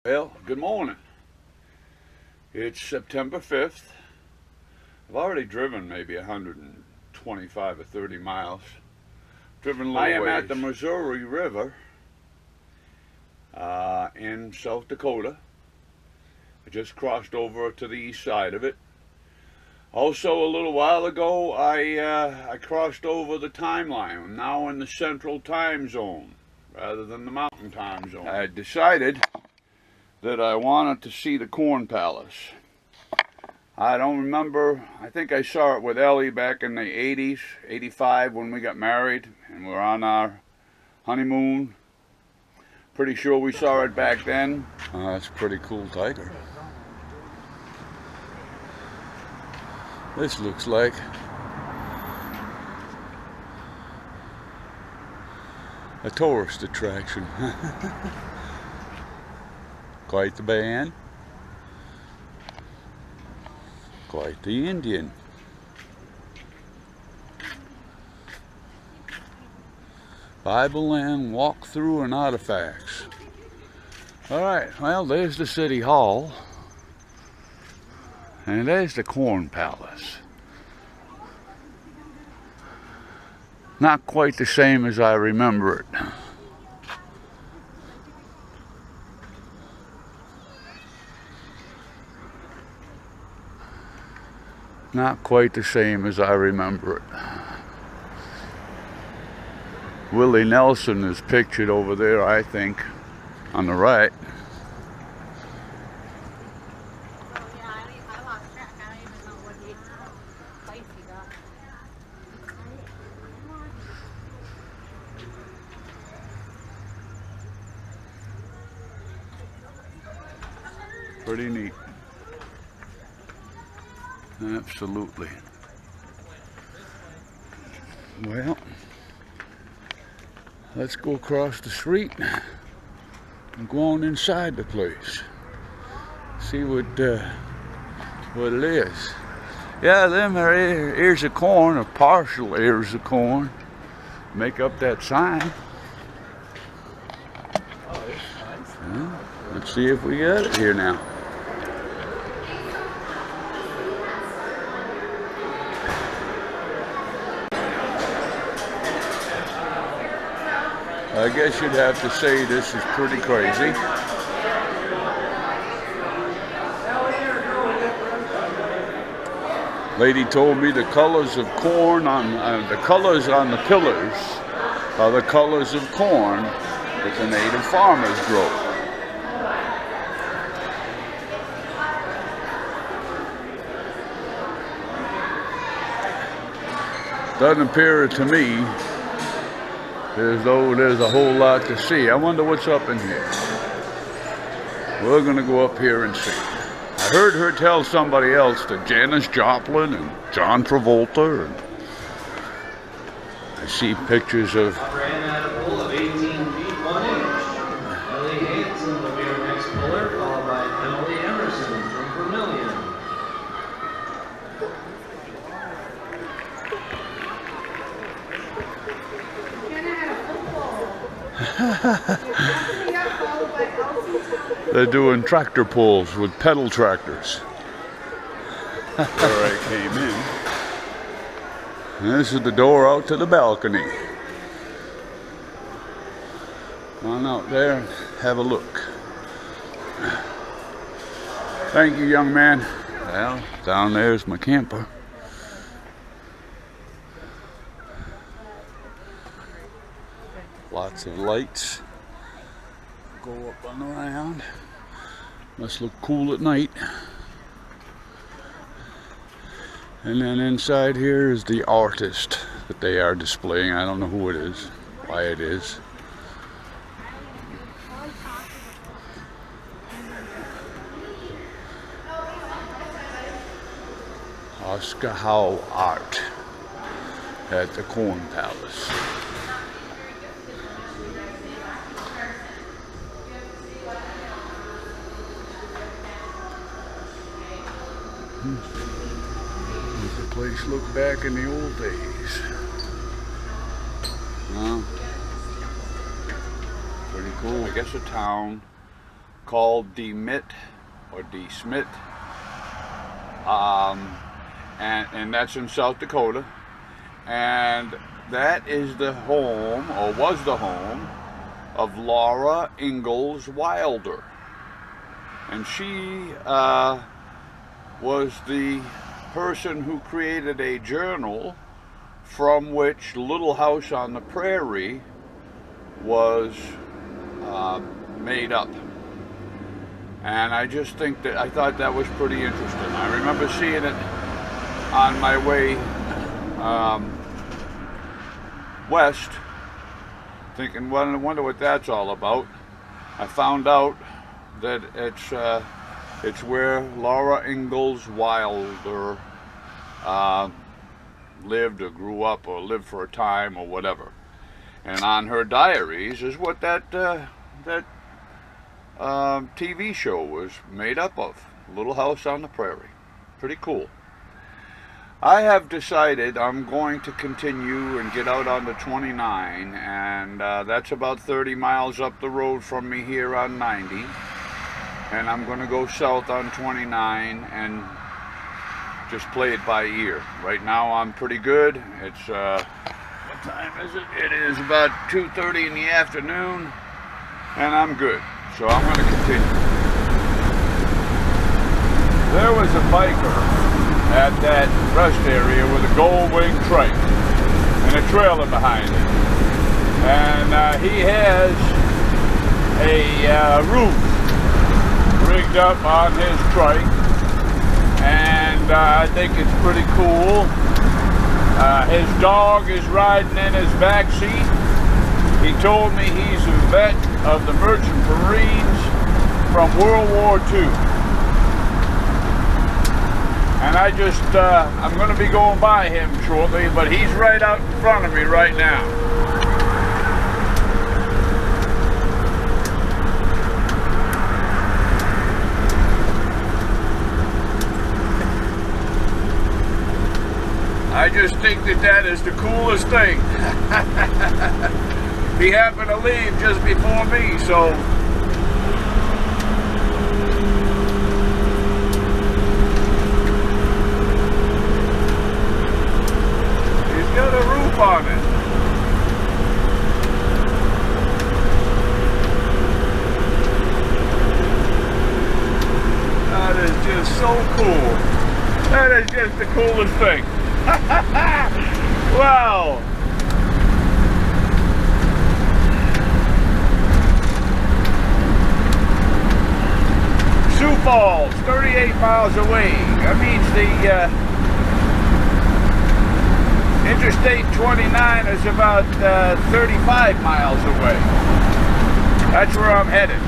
Well, good morning. It's September 5th. I've already driven maybe 125 or 30 miles. Driven a little ways. I am at the Missouri River in South Dakota. I just crossed over to the east side of it. Also, a little while ago, I crossed over the timeline. I'm now in the Central Time Zone rather than the Mountain Time Zone. I decided that I wanted to see the Corn Palace. I don't remember, I think I saw it with Ellie back in the 80s, 85 when we got married and we're on our honeymoon. Pretty sure we saw it back then. That's a pretty cool tiger. This looks like a tourist attraction. Quite the band. Quite the Indian. Bible and walkthrough and artifacts. Alright, well, there's the City Hall. And there's the Corn Palace. Not quite the same as I remember it. Not quite the same as I remember it. Willie Nelson is pictured over there, I think, on the right. Pretty neat. Absolutely. Well, let's go across the street and go on inside the place. See what it is. Yeah, them are ears of corn, or partial ears of corn. Make up that sign. Well, let's see if we got it here now. I guess you'd have to say this is pretty crazy. Lady told me the colors of corn on the colors on the pillars are the colors of corn that the native farmers grow. Doesn't appear to me as though there's a whole lot to see. I wonder what's up in here. We're gonna go up here and see. I heard her tell somebody else that Janis Joplin and John Travolta, and I see pictures of Ran at a pull of 18 feet 1 inch. Ellie Hansen will be our next puller, followed by Emily Emerson from Vermilion. They're doing tractor pulls with pedal tractors. Where I came in. And this is the door out to the balcony. Come on out there and have a look. Thank you, young man. Well, down there's my camper. Lots of lights. Go up and around. Must look cool at night. And then inside here is the artist that they are displaying. I don't know who it is, why it is. Oscar Howe Art at the Corn Palace. Does the place look back in the old days? Pretty cool. I guess a town called DeSmet, or DeSmet, and that's in South Dakota, and that is the home, or was the home, of Laura Ingalls Wilder. And she was the person who created a journal from which Little House on the Prairie was made up. And I just think that, I thought that was pretty interesting. I remember seeing it on my way west, thinking, well, I wonder what that's all about. I found out that it's where Laura Ingalls Wilder lived or grew up or lived for a time or whatever. And on her diaries is what that TV show was made up of. Little House on the Prairie. Pretty cool. I have decided I'm going to continue and get out on the 29, and that's about 30 miles up the road from me here on 90. And I'm going to go south on 29 and just play it by ear. Right now I'm pretty good. It's, what time is it? It is about 2:30 in the afternoon, and I'm good. So I'm going to continue. There was a biker at that rest area with a gold-wing trike and a trailer behind it. And he has a roof rigged up on his trike, and I think it's pretty cool. His dog is riding in his back seat. He told me he's a vet of the Merchant Marines from World War II. And I just, I'm going to be going by him shortly, but he's right out in front of me right now. I just think that that is the coolest thing. He happened to leave just before me, so got a roof on it. That is just so cool. That is just the coolest thing. Wow. Sioux Falls, 38 miles away. That means the Interstate 29 is about 35 miles away. That's where I'm headed.